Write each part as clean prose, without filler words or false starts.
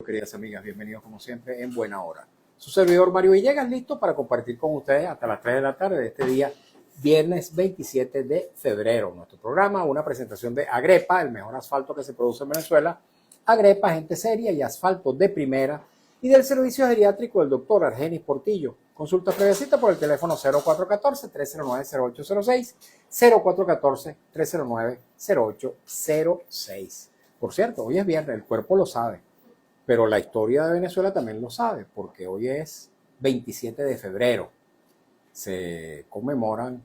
Queridas amigas, bienvenidos como siempre en Buena Hora. Su servidor Mario Villegas, listo para compartir con ustedes hasta las 3 de la tarde de este día, viernes 27 de febrero. Nuestro programa, una presentación de Agrepa, el mejor asfalto que se produce en Venezuela. Agrepa, gente seria y asfalto de primera. Y del servicio geriátrico del doctor Argenis Portillo. Consulta previa cita por el teléfono 0414-309-0806, 0414-309-0806. Por cierto, hoy es viernes, el cuerpo lo sabe. Pero la historia de Venezuela también lo sabe, porque hoy es 27 de febrero. Se conmemoran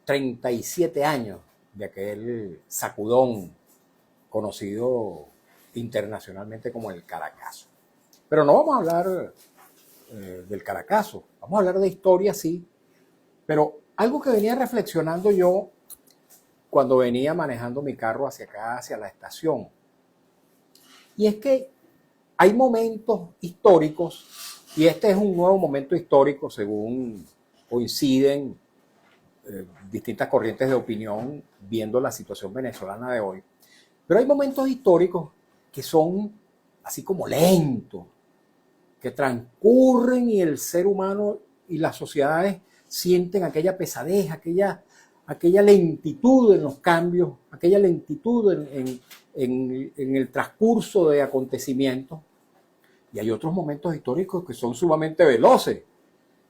37 años de aquel sacudón conocido internacionalmente como el Caracazo. Pero no vamos a hablar del Caracazo, vamos a hablar de historia, sí. Pero algo que venía reflexionando yo cuando venía manejando mi carro hacia acá, hacia la estación, y es que hay momentos históricos, y este es un nuevo momento histórico según coinciden distintas corrientes de opinión viendo la situación venezolana de hoy. Pero hay momentos históricos que son así como lentos, que transcurren y el ser humano y las sociedades sienten aquella pesadez, aquella lentitud en los cambios, aquella lentitud en el transcurso de acontecimientos. Y hay otros momentos históricos que son sumamente veloces.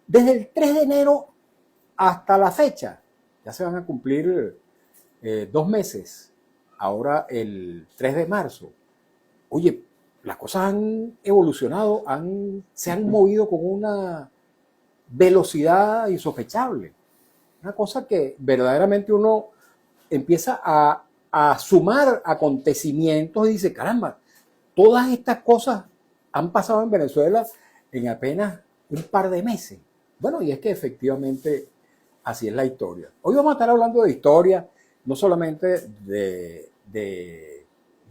Desde el 3 de enero hasta la fecha, ya se van a cumplir 2 meses. Ahora el 3 de marzo. Oye, las cosas han evolucionado, se han movido con una velocidad insospechable. Una cosa que verdaderamente uno empieza a sumar acontecimientos y dice, caramba, todas estas cosas han pasado en Venezuela en apenas un par de meses. Bueno, y es que efectivamente así es la historia. Hoy vamos a estar hablando de historia, no solamente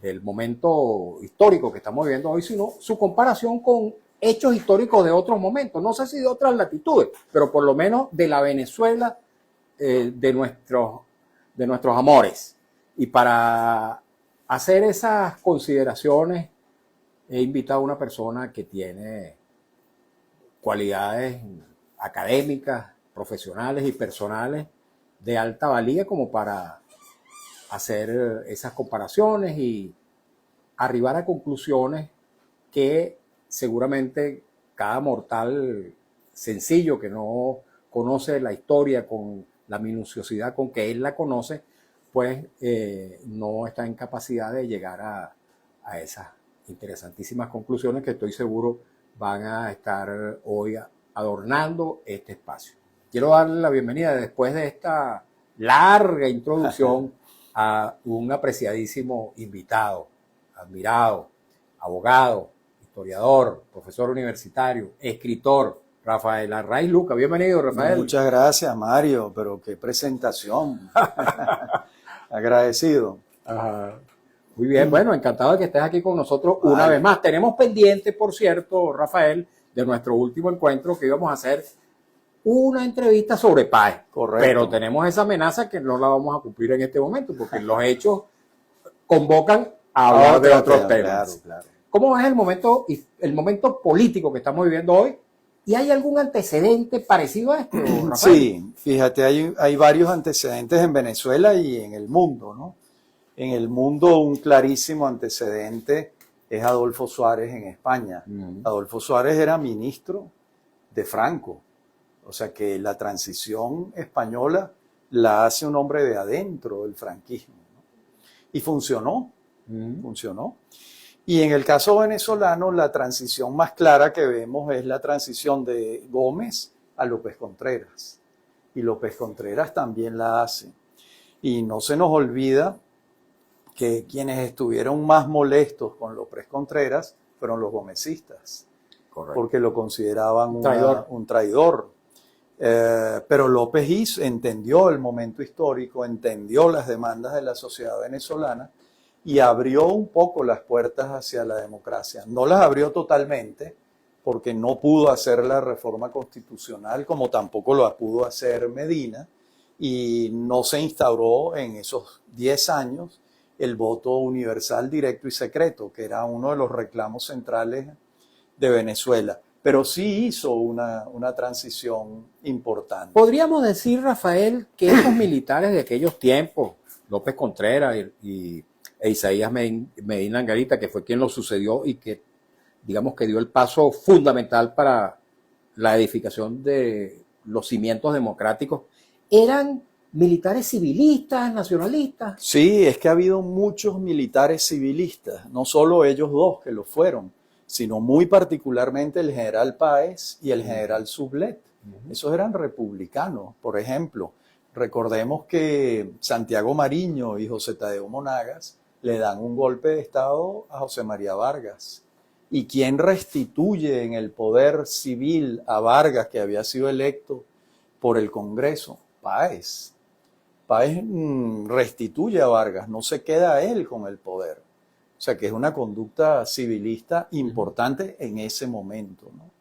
del momento histórico que estamos viviendo hoy, sino su comparación con hechos históricos de otros momentos. No sé si de otras latitudes, pero por lo menos de la Venezuela de nuestros amores. Y para hacer esas consideraciones, he invitado a una persona que tiene cualidades académicas, profesionales y personales de alta valía como para hacer esas comparaciones y arribar a conclusiones que seguramente cada mortal sencillo que no conoce la historia con la minuciosidad con que él la conoce, pues no está en capacidad de llegar a esas interesantísimas conclusiones que estoy seguro van a estar hoy adornando este espacio. Quiero darle la bienvenida después de esta larga introducción a un apreciadísimo invitado, admirado, abogado, historiador, profesor universitario, escritor, Rafael Arraiz Luca. Bienvenido, Rafael. Muchas gracias, Mario, pero qué presentación. Agradecido. Ajá. Muy bien, bueno, encantado de que estés aquí con nosotros una vez más. Tenemos pendiente, por cierto, Rafael, de nuestro último encuentro que íbamos a hacer una entrevista sobre Páez. Correcto. Pero tenemos esa amenaza que no la vamos a cumplir en este momento, porque los hechos convocan a hablar de otros temas. Claro. ¿Cómo es el momento político que estamos viviendo hoy? ¿Y hay algún antecedente parecido a esto, Rafael? Sí, fíjate, hay varios antecedentes en Venezuela y en el mundo, ¿no? En el mundo un clarísimo antecedente es Adolfo Suárez en España. Adolfo Suárez era ministro de Franco, o sea que la transición española la hace un hombre de adentro del franquismo, ¿no? Y funcionó. Y en el caso venezolano la transición más clara que vemos es la transición de Gómez a López Contreras. Y López Contreras también la hace. Y no se nos olvida que quienes estuvieron más molestos con López Contreras fueron los gomecistas. Correcto. Porque lo consideraban un traidor. Pero López entendió el momento histórico, entendió las demandas de la sociedad venezolana y abrió un poco las puertas hacia la democracia. No las abrió totalmente, porque no pudo hacer la reforma constitucional, como tampoco lo pudo hacer Medina, y no se instauró en esos 10 años el voto universal, directo y secreto, que era uno de los reclamos centrales de Venezuela. Pero sí hizo una transición importante. Podríamos decir, Rafael, que esos militares de aquellos tiempos, López Contreras e Isaías Medina Angarita, que fue quien lo sucedió y que, digamos, que dio el paso fundamental para la edificación de los cimientos democráticos, eran militares civilistas, nacionalistas. Sí, es que ha habido muchos militares civilistas, no solo ellos dos que lo fueron, sino muy particularmente el general Páez y el general Sublet. Esos eran republicanos, por ejemplo. Recordemos que Santiago Mariño y José Tadeo Monagas le dan un golpe de Estado a José María Vargas. ¿Y quién restituye en el poder civil a Vargas, que había sido electo por el Congreso? Páez. Páez restituye a Vargas, no se queda él con el poder. O sea que es una conducta civilista importante en ese momento, ¿no?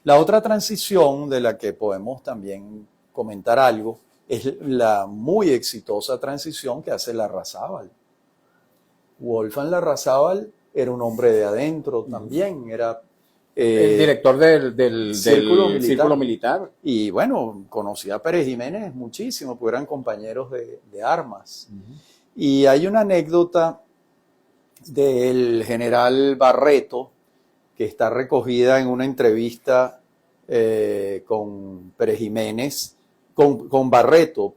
La otra transición de la que podemos también comentar algo es la muy exitosa transición que hace Larrazábal. Wolfgang Larrazábal era un hombre de adentro también, era el director del Círculo Militar. Y bueno, conocía a Pérez Jiménez muchísimo, porque eran compañeros de armas. Y hay una anécdota del general Barreto, que está recogida en una entrevista con Pérez Jiménez, con Barreto,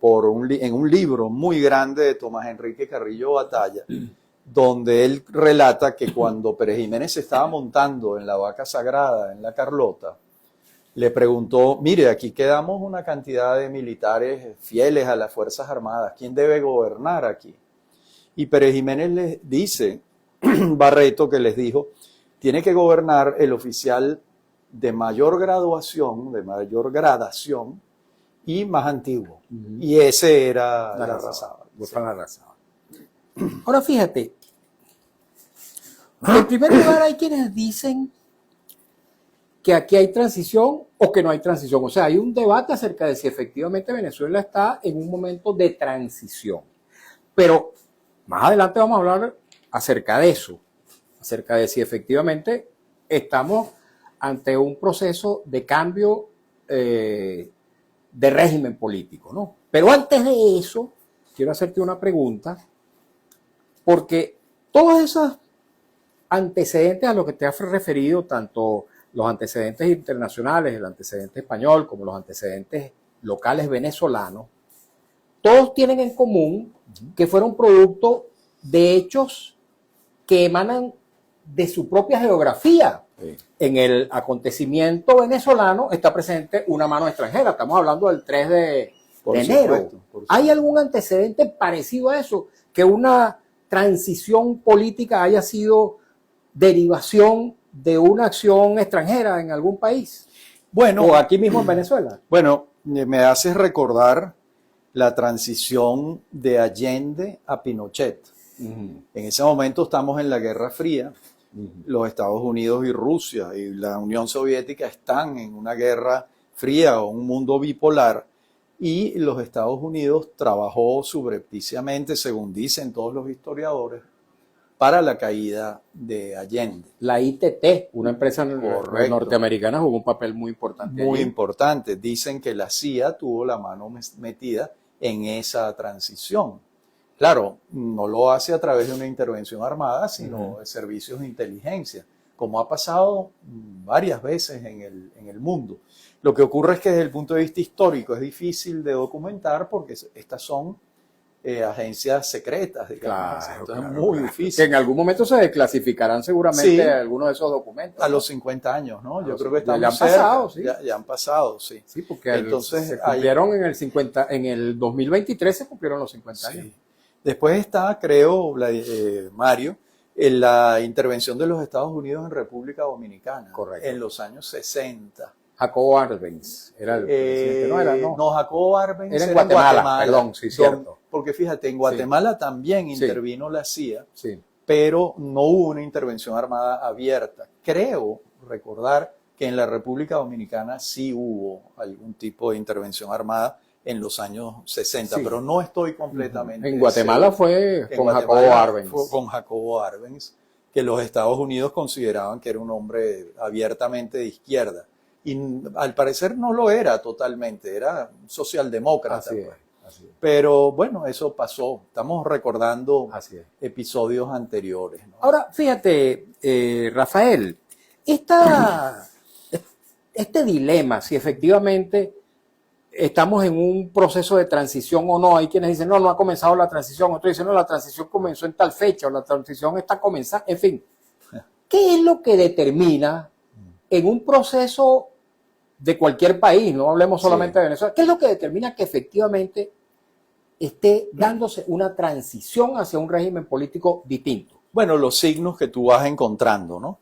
en un libro muy grande de Tomás Enrique Carrillo Batalla, donde él relata que cuando Pérez Jiménez se estaba montando en la vaca sagrada, en la Carlota, le preguntó, mire, aquí quedamos una cantidad de militares fieles a las Fuerzas Armadas, ¿quién debe gobernar aquí? Y Pérez Jiménez les dice, Barreto que les dijo, tiene que gobernar el oficial de mayor graduación, de mayor gradación y más antiguo. Y ese era Larrazábal. Ahora fíjate, en primer lugar hay quienes dicen que aquí hay transición o que no hay transición. O sea, hay un debate acerca de si efectivamente Venezuela está en un momento de transición. Pero más adelante vamos a hablar acerca de eso, acerca de si efectivamente estamos ante un proceso de cambio de régimen político, ¿no? Pero antes de eso, quiero hacerte una pregunta, porque todos esos antecedentes a los que te has referido, tanto los antecedentes internacionales, el antecedente español, como los antecedentes locales venezolanos, todos tienen en común que fueron producto de hechos que emanan de su propia geografía. Sí. En el acontecimiento venezolano está presente una mano extranjera. Estamos hablando del 3 de enero. Supuesto. ¿Hay algún antecedente parecido a eso? Que una transición política haya sido derivación de una acción extranjera en algún país. Bueno, o aquí mismo en Venezuela. Bueno, me haces recordar la transición de Allende a Pinochet. En ese momento estamos en la Guerra Fría. Los Estados Unidos y Rusia y la Unión Soviética están en una guerra fría o un mundo bipolar, y los Estados Unidos trabajó subrepticiamente, según dicen todos los historiadores, para la caída de Allende. La ITT, una empresa norteamericana, jugó un papel muy importante. Muy importante. Dicen que la CIA tuvo la mano metida en esa transición. Claro, no lo hace a través de una intervención armada, sino de servicios de inteligencia, como ha pasado varias veces en el mundo. Lo que ocurre es que desde el punto de vista histórico es difícil de documentar porque estas son agencias secretas, digamos. Claro, entonces es muy difícil. Que en algún momento se desclasificarán seguramente algunos de esos documentos. A los 50 años, ¿no? Yo creo que estamos ya han pasado, sí. Ya han pasado, sí. Sí, porque entonces se cumplieron en el 2023 se cumplieron los 50 años. Después está, creo, Mario, en la intervención de los Estados Unidos en República Dominicana. Correcto. En los años 60. Jacobo Arbenz era el presidente, no, Jacobo Arbenz era en Guatemala, perdón, sí, cierto. Porque fíjate, en Guatemala también intervino la CIA, pero no hubo una intervención armada abierta. Creo recordar que en la República Dominicana sí hubo algún tipo de intervención armada en los años 60, Sí. pero no estoy completamente En Guatemala seguro. fue En con Guatemala Jacobo Arbenz. fue con Jacobo Arbenz, que los Estados Unidos consideraban que era un hombre abiertamente de izquierda. Y al parecer no lo era totalmente, era socialdemócrata. Así es, Pues. así es. Pero bueno, eso pasó. Estamos recordando Así es. episodios anteriores, ¿no? Ahora, fíjate, Rafael, este dilema, si efectivamente estamos en un proceso de transición o no, hay quienes dicen, no ha comenzado la transición, otros dicen, no, la transición comenzó en tal fecha, o la transición está comenzando, en fin. ¿Qué es lo que determina en un proceso de cualquier país, no hablemos solamente de Venezuela, qué es lo que determina que efectivamente esté dándose una transición hacia un régimen político distinto? Bueno, los signos que tú vas encontrando, ¿no?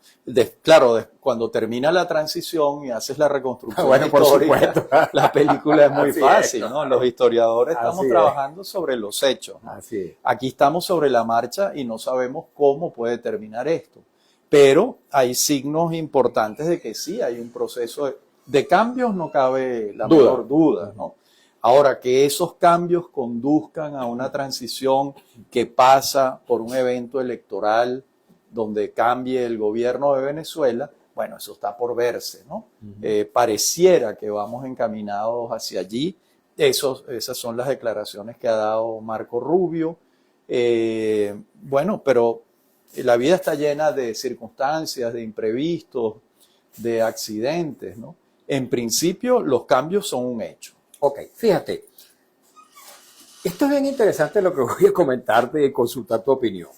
Claro, cuando termina la transición y haces la reconstrucción Bueno, por histórica, supuesto. la película es muy Así fácil, es. ¿no? Los historiadores Así estamos es. trabajando sobre los hechos, ¿no? Así es. Aquí estamos sobre la marcha y no sabemos cómo puede terminar esto. Pero hay signos importantes de que sí, hay un proceso de cambios, no cabe la menor duda, ¿no? Ahora, que esos cambios conduzcan a una transición que pasa por un evento electoral donde cambie el gobierno de Venezuela, bueno, eso está por verse, ¿no? Pareciera que vamos encaminados hacia allí. Esas son las declaraciones que ha dado Marco Rubio. Bueno, pero la vida está llena de circunstancias, de imprevistos, de accidentes, ¿no? En principio, los cambios son un hecho. Ok, fíjate, esto es bien interesante lo que voy a comentarte y consultar tu opinión.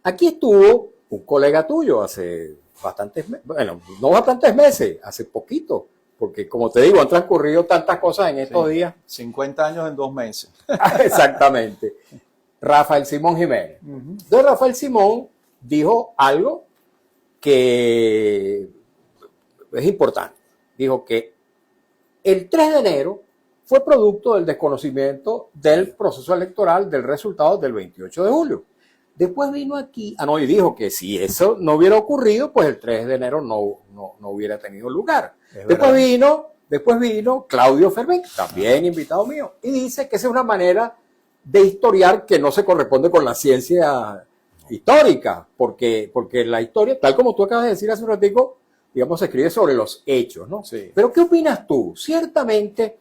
Aquí estuvo un colega tuyo hace bastantes meses, bueno, no bastantes meses, hace poquito, porque como te digo, han transcurrido tantas cosas en estos días. 50 años en 2 meses. Exactamente. Rafael Simón Jiménez. Entonces Rafael Simón dijo algo que es importante. Dijo que el 3 de enero fue producto del desconocimiento del proceso electoral, del resultado del 28 de julio. Después vino aquí, y dijo que si eso no hubiera ocurrido, pues el 3 de enero no hubiera tenido lugar. Después vino Claudio Fermín, también invitado mío, y dice que esa es una manera de historiar que no se corresponde con la ciencia histórica, porque la historia, tal como tú acabas de decir hace un ratico, digamos, se escribe sobre los hechos, ¿no? Sí. Pero ¿qué opinas tú? Ciertamente,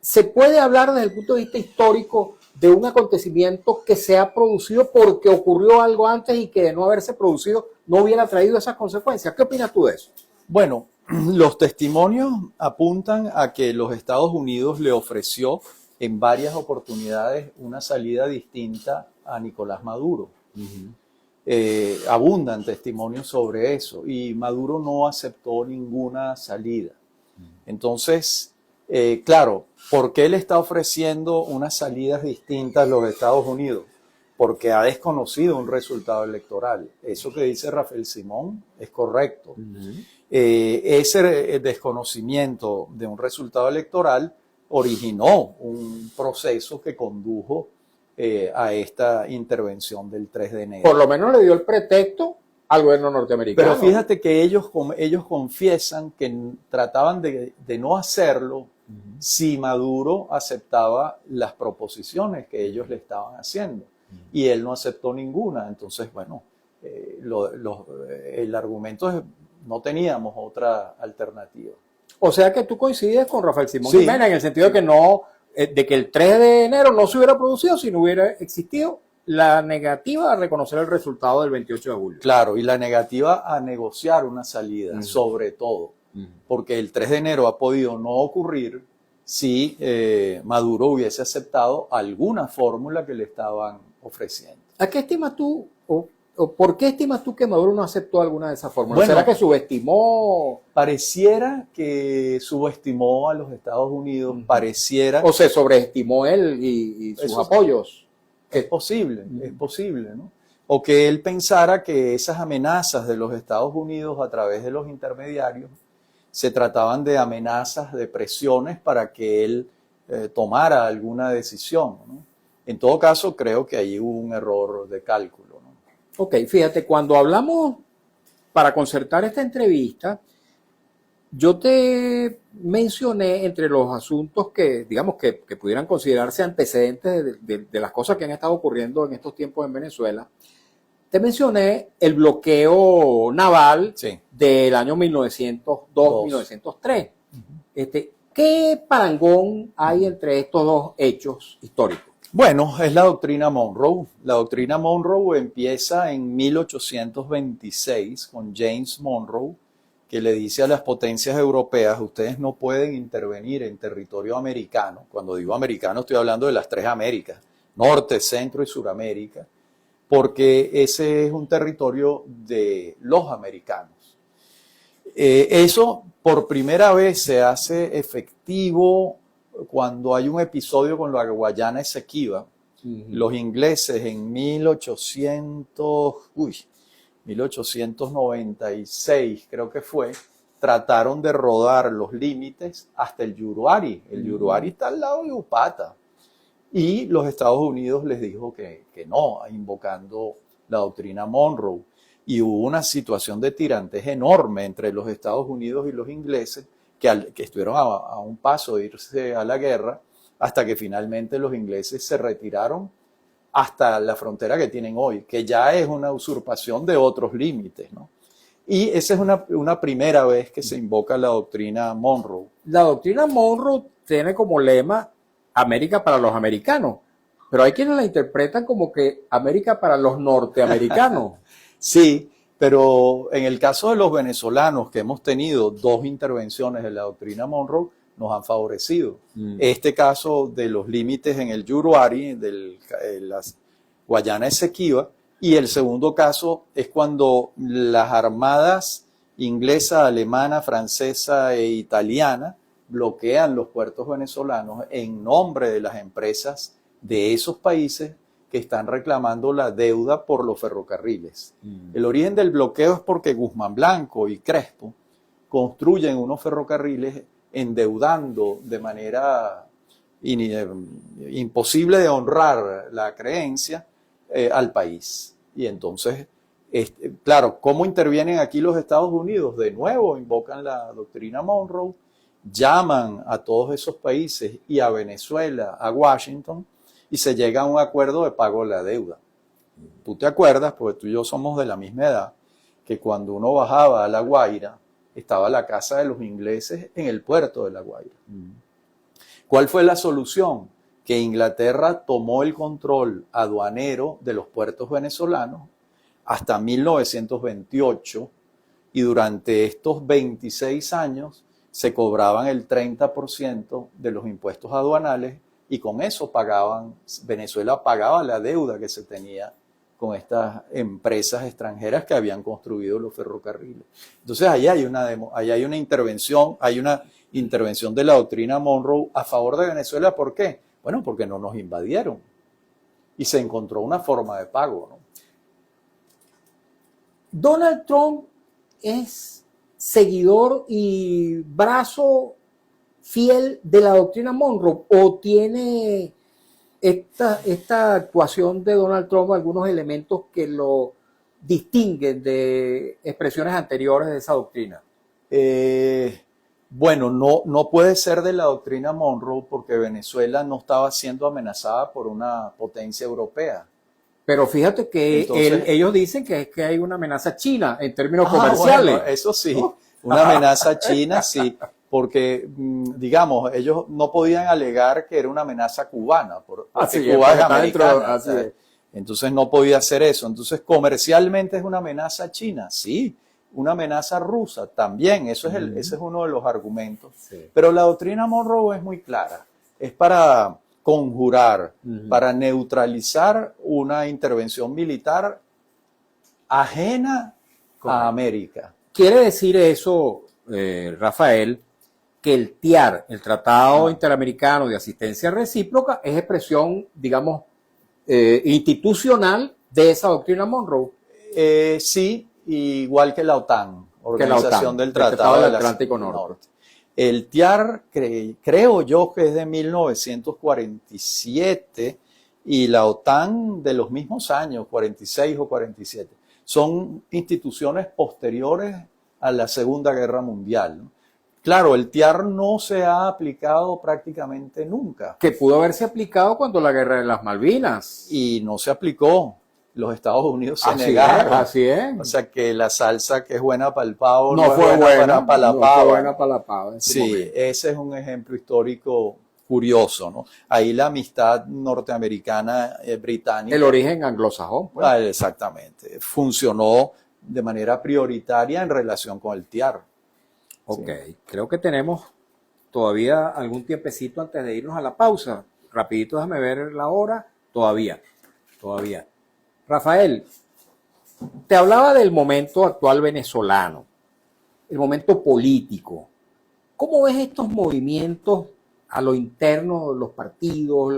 se puede hablar desde el punto de vista histórico de un acontecimiento que se ha producido porque ocurrió algo antes y que de no haberse producido no hubiera traído esas consecuencias. ¿Qué opinas tú de eso? Bueno, los testimonios apuntan a que los Estados Unidos le ofreció en varias oportunidades una salida distinta a Nicolás Maduro. Abundan testimonios sobre eso y Maduro no aceptó ninguna salida. Entonces, claro, ¿por qué le está ofreciendo unas salidas distintas a los Estados Unidos? Porque ha desconocido un resultado electoral. Eso que dice Rafael Simón es correcto. Ese desconocimiento de un resultado electoral originó un proceso que condujo a esta intervención del 3 de enero. Por lo menos le dio el pretexto al gobierno norteamericano. Pero fíjate que ellos confiesan que trataban de no hacerlo si Maduro aceptaba las proposiciones que ellos le estaban haciendo. Y él no aceptó ninguna. Entonces, bueno, el argumento es no teníamos otra alternativa. O sea que tú coincides con Rafael Simón Sí. Jiménez en el sentido de que el 3 de enero no se hubiera producido si no hubiera existido la negativa a reconocer el resultado del 28 de julio. Claro, y la negativa a negociar una salida, sobre todo, porque el 3 de enero ha podido no ocurrir si Maduro hubiese aceptado alguna fórmula que le estaban ofreciendo. ¿A qué estimas tú o por qué estimas tú que Maduro no aceptó alguna de esas fórmulas? Bueno, ¿será que subestimó pareciera que subestimó a los Estados Unidos, pareciera... o se sobreestimó él y sus Eso apoyos? Es posible, ¿no? O que él pensara que esas amenazas de los Estados Unidos a través de los intermediarios se trataban de amenazas, de presiones para que él tomara alguna decisión, ¿no? En todo caso, creo que ahí hubo un error de cálculo, ¿no? Ok, fíjate, cuando hablamos para concertar esta entrevista, Yo te mencioné entre los asuntos que, digamos, que pudieran considerarse antecedentes de las cosas que han estado ocurriendo en estos tiempos en Venezuela. Te mencioné el bloqueo naval Sí. del año 1902-1903. ¿Qué parangón hay entre estos dos hechos históricos? Bueno, es la doctrina Monroe. La doctrina Monroe empieza en 1826 con James Monroe, que le dice a las potencias europeas: ustedes no pueden intervenir en territorio americano. Cuando digo americano estoy hablando de las tres Américas, Norte, Centro y Suramérica, porque ese es un territorio de los americanos. Eso por primera vez se hace efectivo cuando hay un episodio con la Guayana Esequiba. Los ingleses en 1896, creo que fue, trataron de rodar los límites hasta el Yuruari. El Yuruari está al lado de Upata. Y los Estados Unidos les dijo que no, invocando la doctrina Monroe. Y hubo una situación de tirantes enorme entre los Estados Unidos y los ingleses, que estuvieron a un paso de irse a la guerra, hasta que finalmente los ingleses se retiraron hasta la frontera que tienen hoy, que ya es una usurpación de otros límites, ¿no? Y esa es una primera vez que se invoca la doctrina Monroe. La doctrina Monroe tiene como lema América para los americanos, pero hay quienes la interpretan como que América para los norteamericanos. Sí, pero en el caso de los venezolanos, que hemos tenido dos intervenciones de la doctrina Monroe, nos han favorecido. Este caso de los límites en el Yuruari, de las Guayana Esequiba, y el segundo caso es cuando las armadas inglesa, alemana, francesa e italiana bloquean los puertos venezolanos en nombre de las empresas de esos países que están reclamando la deuda por los ferrocarriles. El origen del bloqueo es porque Guzmán Blanco y Crespo construyen unos ferrocarriles endeudando de manera imposible de honrar la creencia al país. Y entonces, claro, ¿cómo intervienen aquí los Estados Unidos? De nuevo invocan la doctrina Monroe, llaman a todos esos países y a Venezuela, a Washington, y se llega a un acuerdo de pago de la deuda. Tú te acuerdas, porque tú y yo somos de la misma edad, que cuando uno bajaba a La Guaira, estaba la casa de los ingleses en el puerto de La Guaira. ¿Cuál fue la solución? Que Inglaterra tomó el control aduanero de los puertos venezolanos hasta 1928, y durante estos 26 años se cobraban el 30% de los impuestos aduanales, y con eso Venezuela pagaba la deuda que se tenía con estas empresas extranjeras que habían construido los ferrocarriles. Entonces ahí hay una intervención de la doctrina Monroe a favor de Venezuela. ¿Por qué? Bueno, porque no nos invadieron y se encontró una forma de pago, ¿no? Donald Trump es seguidor y brazo fiel de la doctrina Monroe, o tiene esta actuación de Donald Trump algunos elementos que lo distinguen de expresiones anteriores de esa doctrina? Bueno, no puede ser de la doctrina Monroe porque Venezuela no estaba siendo amenazada por una potencia europea. Pero fíjate que ellos dicen que hay una amenaza china en términos comerciales. Bueno, eso sí, una amenaza china, sí, porque, digamos, ellos no podían alegar que era una amenaza cubana, porque Cuba es americana. Entonces no podía hacer eso. Entonces, comercialmente es una amenaza china, sí. Una amenaza rusa también, ese es uno de los argumentos. Sí. Pero la doctrina Monroe es muy clara, es para conjurar, para neutralizar una intervención militar ajena a América. Quiere decir eso, Rafael, que el TIAR, el Tratado Interamericano de Asistencia Recíproca, es expresión, digamos, institucional de esa doctrina Monroe. Sí, igual que la OTAN, Organización del Tratado del Atlántico Norte. El TIAR, creo yo que es de 1947, y la OTAN de los mismos años, 46 o 47. Son instituciones posteriores a la Segunda Guerra Mundial, ¿no? Claro, el TIAR no se ha aplicado prácticamente nunca Que pudo haberse aplicado cuando la guerra de las Malvinas. y no se aplicó. Los Estados Unidos se Así es, negaron. así es. O sea que la salsa que es buena para el pavo No es fue buena, para la no pava. fue buena para la pava en su Sí, momento. ese es un ejemplo histórico curioso, ¿no? Ahí la amistad norteamericana británica. El origen anglosajón, pues. Exactamente. Funcionó de manera prioritaria en relación con el TIAR. Ok, creo que tenemos todavía algún tiempecito antes de irnos a la pausa. Rapidito, déjame ver la hora. Todavía. Rafael, te hablaba del momento actual venezolano, el momento político. ¿Cómo ves estos movimientos a lo interno de los partidos,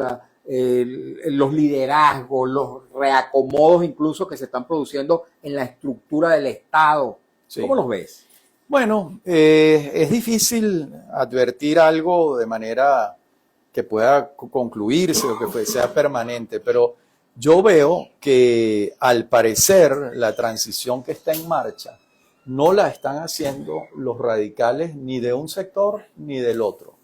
los liderazgos, los reacomodos incluso que se están produciendo en la estructura del Estado? Sí. ¿Cómo los ves? Bueno, es difícil advertir algo de manera que pueda concluirse o que sea permanente, pero yo veo que al parecer la transición que está en marcha no la están haciendo los radicales ni de un sector ni del otro.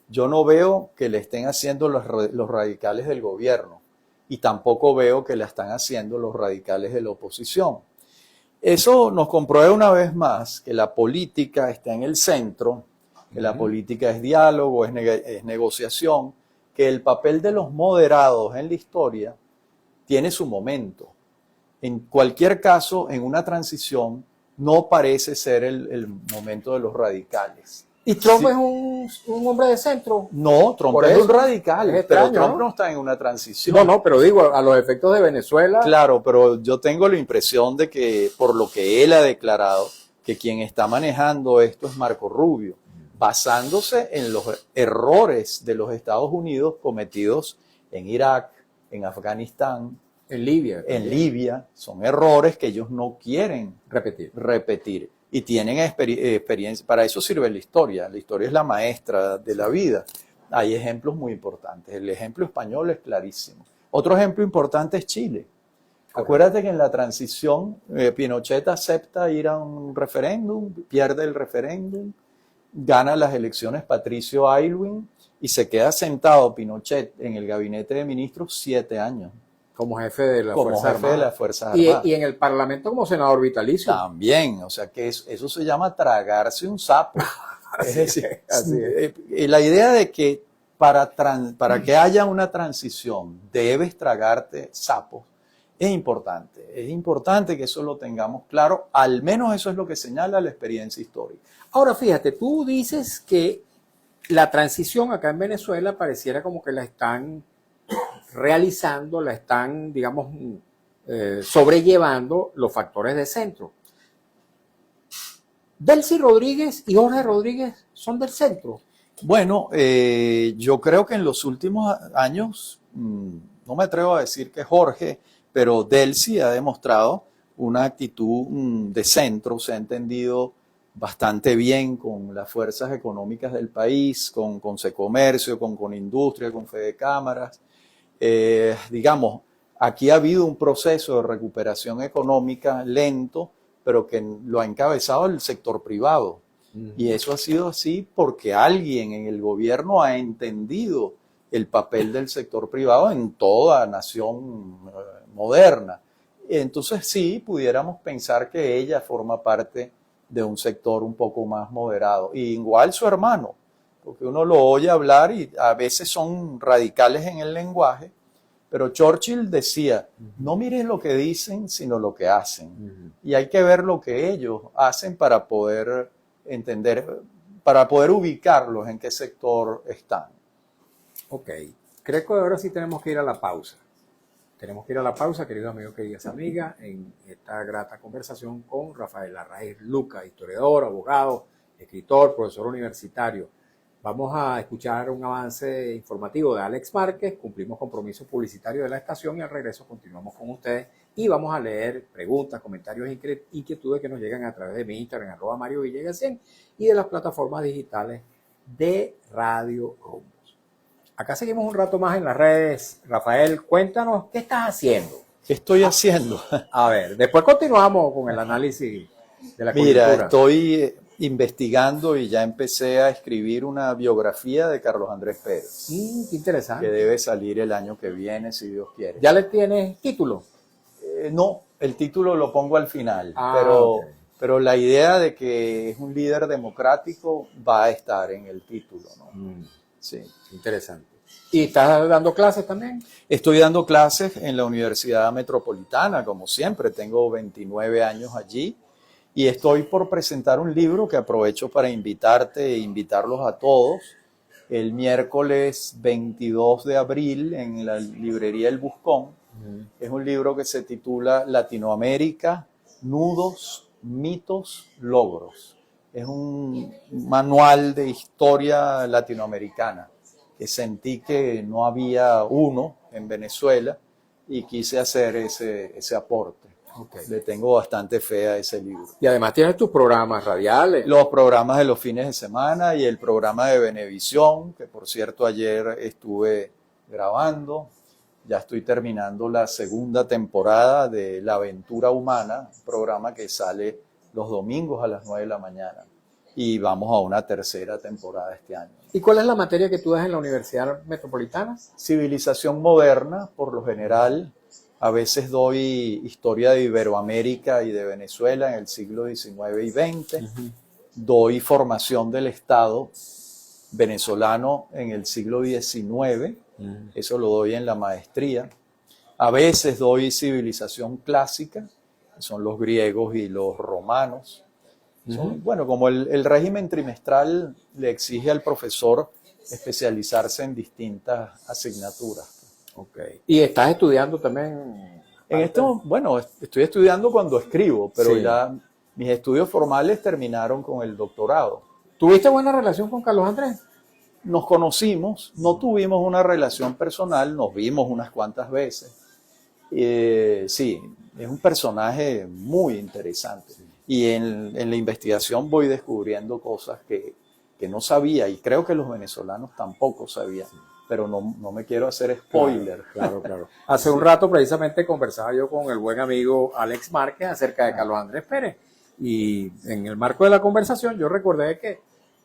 Yo no veo que le estén haciendo los radicales del gobierno y tampoco veo que la están haciendo los radicales de la oposición. Eso nos comprueba una vez más que la política está en el centro, que la política es diálogo, es negociación, que el papel de los moderados en la historia tiene su momento. En cualquier caso, en una transición, no parece ser el momento de los radicales. ¿Y Trump Sí. es un hombre de centro? No, Trump Por es eso un radical, es extraño, pero Trump ¿no? no está en una transición. No, pero digo, a los efectos de Venezuela. Claro, pero yo tengo la impresión de que, por lo que él ha declarado, que quien está manejando esto es Marco Rubio, basándose en los errores de los Estados Unidos cometidos en Irak, en Afganistán, En Libia. en Libia. Son errores que ellos no quieren Repetir. y tienen experiencia. Para eso sirve la historia es la maestra de la vida. Hay ejemplos muy importantes. El ejemplo español es clarísimo. Otro ejemplo importante es Chile. Acuérdate que en la transición Pinochet acepta ir a un referéndum, pierde el referéndum, gana las elecciones Patricio Aylwin y se queda sentado Pinochet en el gabinete de ministros 7 años. Como jefe de la Como Fuerza jefe de Armada. las Fuerzas Armadas. Y en el Parlamento como senador vitalicio. También, o sea que eso se llama tragarse un sapo. Es decir, así es. La idea de que para que haya una transición debes tragarte sapos es importante. Es importante que eso lo tengamos claro, al menos eso es lo que señala la experiencia histórica. Ahora, fíjate, tú dices que la transición acá en Venezuela pareciera como que la están realizando, la están, digamos, sobrellevando los factores de centro. Delcy Rodríguez y Jorge Rodríguez son del centro. Bueno, yo creo que en los últimos años, no me atrevo a decir que Jorge, pero Delcy ha demostrado una actitud de centro, se ha entendido bastante bien con las fuerzas económicas del país, con Consecomercio, con Industria, con Fede Cámaras. Digamos, aquí ha habido un proceso de recuperación económica lento, pero que lo ha encabezado el sector privado. Y eso ha sido así porque alguien en el gobierno ha entendido el papel del sector privado en toda nación moderna. Entonces sí, pudiéramos pensar que ella forma parte de un sector un poco más moderado. Y igual su hermano, porque uno lo oye hablar y a veces son radicales en el lenguaje, pero Churchill decía, no mires lo que dicen, sino lo que hacen. Y hay que ver lo que ellos hacen para poder entender, para poder ubicarlos en qué sector están. Ok, creo que ahora sí tenemos que ir a la pausa. Tenemos que ir a la pausa, queridos amigos, queridas amigas, en esta grata conversación con Rafael Arraiz Luca, historiador, abogado, escritor, profesor universitario. Vamos a escuchar un avance informativo de Alex Márquez, cumplimos compromiso publicitario de la estación y al regreso continuamos con ustedes y vamos a leer preguntas, comentarios, inquietudes que nos llegan a través de mi Instagram, @MarioVillegas100 y de las plataformas digitales de Radio Rumbos. Acá seguimos un rato más en las redes. Rafael, cuéntanos, ¿qué estás haciendo? ¿Qué estoy haciendo? A ver, después continuamos con el análisis de la coyuntura. Mira, estoy investigando y ya empecé a escribir una biografía de Carlos Andrés Pérez, Qué interesante. que debe salir el año que viene, si Dios quiere. ¿Ya le tienes título? No, el título lo pongo al final, Ok. pero la idea de que es un líder democrático va a estar en el título, ¿no? Sí. Interesante. ¿Y estás dando clases también? Estoy dando clases en la Universidad Metropolitana, como siempre, tengo 29 años allí y estoy por presentar un libro que aprovecho para invitarte e invitarlos a todos. El miércoles 22 de abril en la librería El Buscón. Es un libro que se titula Latinoamérica, nudos, mitos, logros. Es un manual de historia latinoamericana que sentí que no había uno en Venezuela y quise hacer ese aporte. Okay. Le tengo bastante fe a ese libro. Y además tienes tus programas radiales. Los programas de los fines de semana y el programa de Venevisión, que por cierto ayer estuve grabando. Ya estoy terminando la segunda temporada de La Aventura Humana, un programa que sale los domingos a las 9 de la mañana. Y vamos a una tercera temporada este año. ¿Y cuál es la materia que tú das en la Universidad Metropolitana? Civilización moderna, por lo general. A veces doy historia de Iberoamérica y de Venezuela en el siglo XIX y XX. Doy formación del Estado venezolano en el siglo XIX. Eso lo doy en la maestría. A veces doy civilización clásica, que son los griegos y los romanos. Bueno, como el régimen trimestral le exige al profesor especializarse en distintas asignaturas. Okay. ¿Y estás estudiando también? En esto, bueno, estoy estudiando cuando escribo, pero sí, ya mis estudios formales terminaron con el doctorado. ¿Tuviste buena relación con Carlos Andrés? Nos conocimos, no tuvimos una relación personal, nos vimos unas cuantas veces. Sí, es un personaje muy interesante. Y en la investigación voy descubriendo cosas que no sabía y creo que los venezolanos tampoco sabían. Pero no me quiero hacer spoiler. Claro. Hace un rato precisamente conversaba yo con el buen amigo Alex Márquez acerca de Carlos Andrés Pérez. Y en el marco de la conversación yo recordé que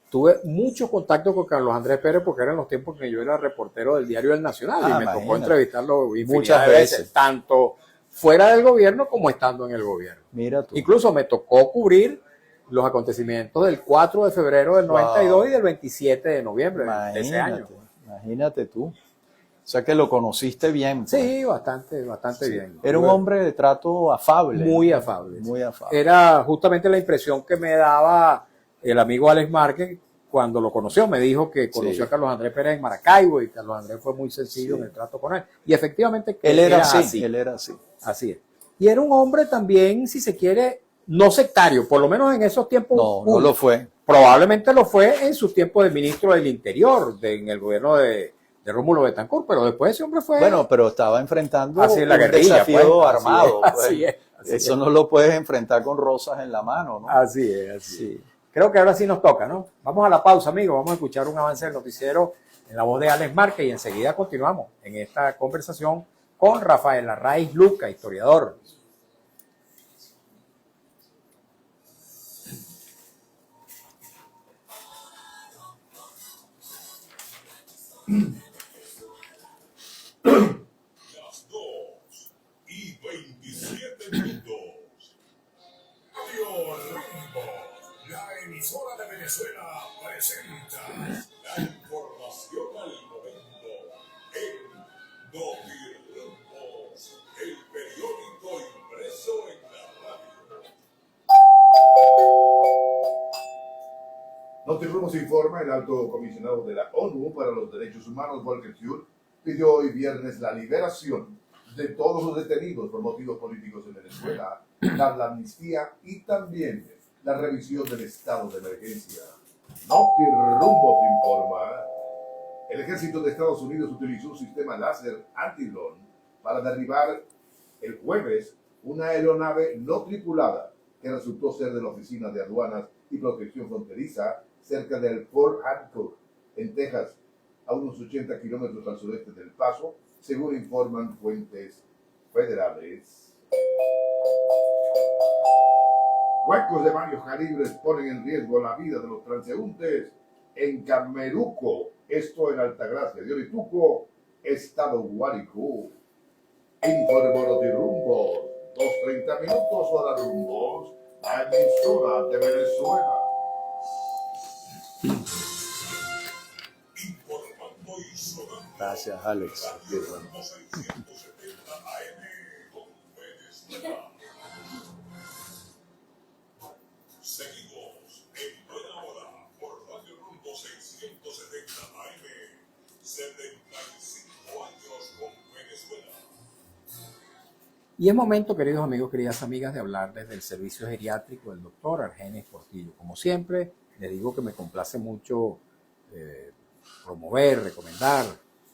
tuve mucho contacto con Carlos Andrés Pérez porque eran los tiempos que yo era reportero del diario El Nacional y me tocó entrevistarlo muchas veces, tanto fuera del gobierno como estando en el gobierno. Mira tú. Incluso me tocó cubrir los acontecimientos del 4 de febrero del 92 y del 27 de noviembre de ese año. Imagínate tú. O sea que lo conociste bien. Pues. Sí, bastante bien. Era un hombre de trato afable. Muy afable. Muy afable. Era justamente la impresión que me daba el amigo Alex Márquez cuando lo conoció. Me dijo que conoció a Carlos Andrés Pérez en Maracaibo y Carlos Andrés fue muy sencillo en el trato con él. Y efectivamente él era así. Él era así. Así es. Y era un hombre también, si se quiere, no sectario, por lo menos en esos tiempos. No lo fue. Probablemente lo fue en su tiempo de ministro del Interior, en el gobierno de Rómulo Betancourt, pero después ese hombre fue... Bueno, pero estaba enfrentando la guerrilla, desafío armado. Así es. Eso no lo puedes enfrentar con rosas en la mano, ¿no? Así es. Creo que ahora sí nos toca, ¿no? Vamos a la pausa, amigos. Vamos a escuchar un avance del noticiero en la voz de Alex Márquez y enseguida continuamos en esta conversación con Rafael Arraiz Luca, historiador. Las 2:27. Radio Rumbo, la emisora de Venezuela, presenta la información al momento en Notirumbo, el periódico impreso en la radio. Notirumbo se informa, el alto comisionado de la ONU para los Derechos Humanos, Volker Türk, pidió hoy viernes la liberación de todos los detenidos por motivos políticos en Venezuela, dar la amnistía y también la revisión del estado de emergencia. Notirumbo te informa. El ejército de Estados Unidos utilizó un sistema láser anti-dron para derribar el jueves una aeronave no tripulada que resultó ser de la Oficina de Aduanas y Protección Fronteriza cerca del Fort Hancock, en Texas, a unos 80 kilómetros al sureste del Paso, según informan fuentes federales. Huecos de varios calibres ponen en riesgo la vida de los transeúntes en Cameruco, esto en Altagracia de Orituco, Estado Guárico. Informo Notirumbos, 2:30 minutos, hora rumbos, la emisora de Venezuela. Informando y sonando. Gracias, Alex. Radio Rumbo 670 AM con Venezuela. Seguimos en buena hora por Radio Rumbo 670 AM. 75 años con Venezuela. Y es momento, queridos amigos, queridas amigas, de hablar desde el servicio geriátrico del doctor Argenis Portillo. Como siempre, les digo que me complace mucho promover, recomendar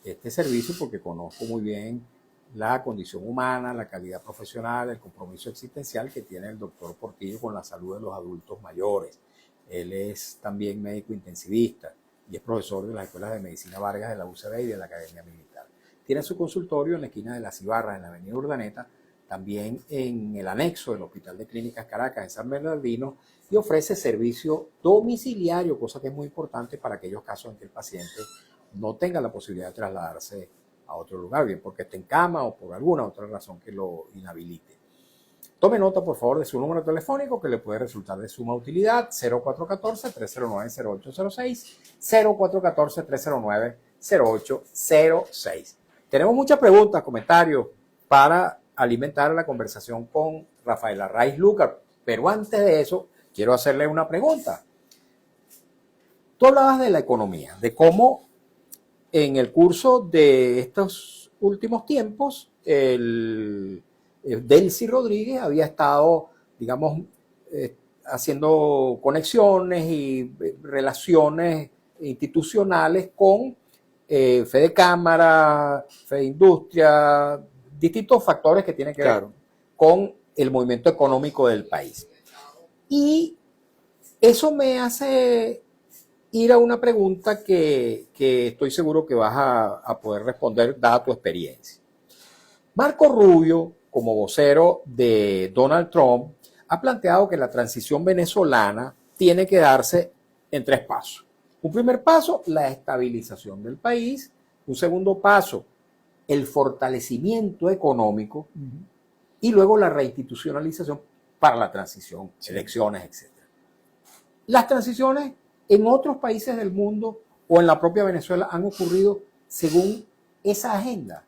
este servicio porque conozco muy bien la condición humana, la calidad profesional, el compromiso existencial que tiene el doctor Portillo con la salud de los adultos mayores. Él es también médico intensivista y es profesor de las escuelas de medicina Vargas de la UCB y de la Academia Militar. Tiene su consultorio en la esquina de Las Ibarras, en la avenida Urdaneta, también en el anexo del Hospital de Clínicas Caracas, en San Bernardino, y ofrece servicio domiciliario, cosa que es muy importante para aquellos casos en que el paciente no tenga la posibilidad de trasladarse a otro lugar, bien porque esté en cama o por alguna otra razón que lo inhabilite. Tome nota, por favor, de su número telefónico que le puede resultar de suma utilidad, 0414-309-0806, 0414-309-0806. Tenemos muchas preguntas, comentarios para alimentar la conversación con Rafael Arraiz Lucar, pero antes de eso, quiero hacerle una pregunta. Tú hablabas de la economía, de cómo en el curso de estos últimos tiempos, Delcy Rodríguez había estado, digamos, haciendo conexiones y relaciones institucionales con Fede Cámara, Fede Industria, distintos factores que tienen que ver con el movimiento económico del país. Y eso me hace ir a una pregunta que estoy seguro que vas a poder responder dada tu experiencia. Marco Rubio, como vocero de Donald Trump, ha planteado que la transición venezolana tiene que darse en 3 pasos. Un primer paso, la estabilización del país. Un segundo paso, el fortalecimiento económico. Y luego la reinstitucionalización para la transición, elecciones, etc. Las transiciones en otros países del mundo o en la propia Venezuela han ocurrido según esa agenda.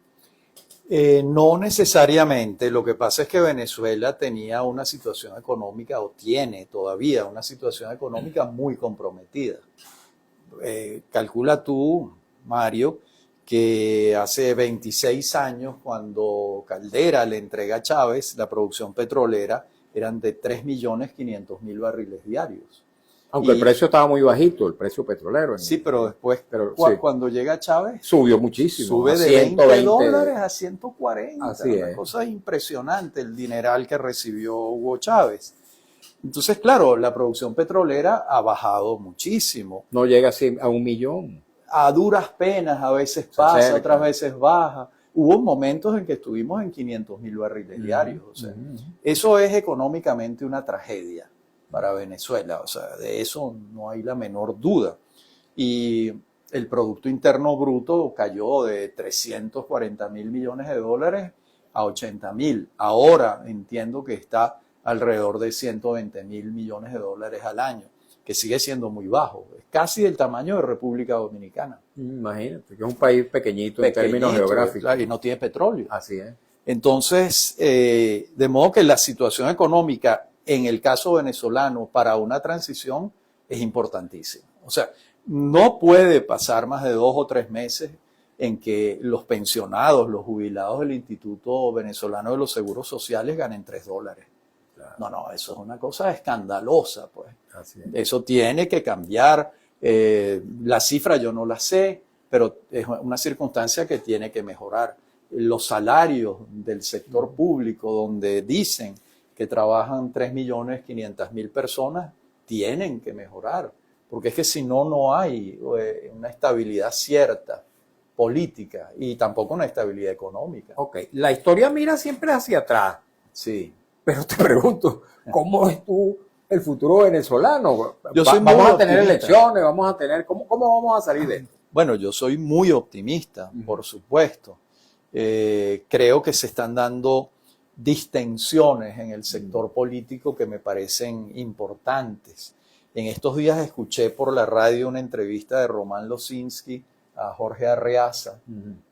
No necesariamente. Lo que pasa es que Venezuela tenía una situación económica, o tiene todavía una situación económica muy comprometida. Calcula tú, Mario, que hace 26 años, cuando Caldera le entrega a Chávez la producción petrolera, eran de 3.500.000 barriles diarios. Aunque el precio estaba muy bajito, el precio petrolero. Sí, pero después, cuando llega Chávez, subió muchísimo. Sube de 20 dólares a 140. Así es. Una cosa impresionante el dineral que recibió Hugo Chávez. Entonces, claro, la producción petrolera ha bajado muchísimo. No llega así a 1 millón. A duras penas, a veces pasa, otras veces baja. Hubo momentos en que estuvimos en 500.000 barriles diarios. O sea, eso es económicamente una tragedia para Venezuela. O sea, de eso no hay la menor duda. Y el Producto Interno Bruto cayó de 340.000 millones de dólares a 80.000. Ahora entiendo que está alrededor de 120.000 millones de dólares al año, que sigue siendo muy bajo. Es casi del tamaño de República Dominicana. Imagínate, que es un país pequeñito en términos geográficos. Claro, y no tiene petróleo. Así es. Entonces, de modo que la situación económica en el caso venezolano para una transición es importantísima. O sea, no puede pasar más de 2 o 3 meses en que los pensionados, los jubilados del Instituto Venezolano de los Seguros Sociales ganen $3. Claro. No, eso es una cosa escandalosa, pues. Así es. Eso tiene que cambiar. La cifra yo no la sé, pero es una circunstancia que tiene que mejorar. Los salarios del sector público, donde dicen que trabajan 3.500.000 personas, tienen que mejorar, porque es que si no, no hay una estabilidad cierta política y tampoco una estabilidad económica. Ok, la historia mira siempre hacia atrás. Sí. Pero te pregunto, ¿cómo ves tú el futuro venezolano? Yo soy muy Vamos a tener optimista. elecciones, vamos a tener, ¿cómo vamos a salir de esto? Bueno, yo soy muy optimista, por supuesto. Creo que se están dando distensiones en el sector político que me parecen importantes. En estos días escuché por la radio una entrevista de Román Losinski a Jorge Arreaza.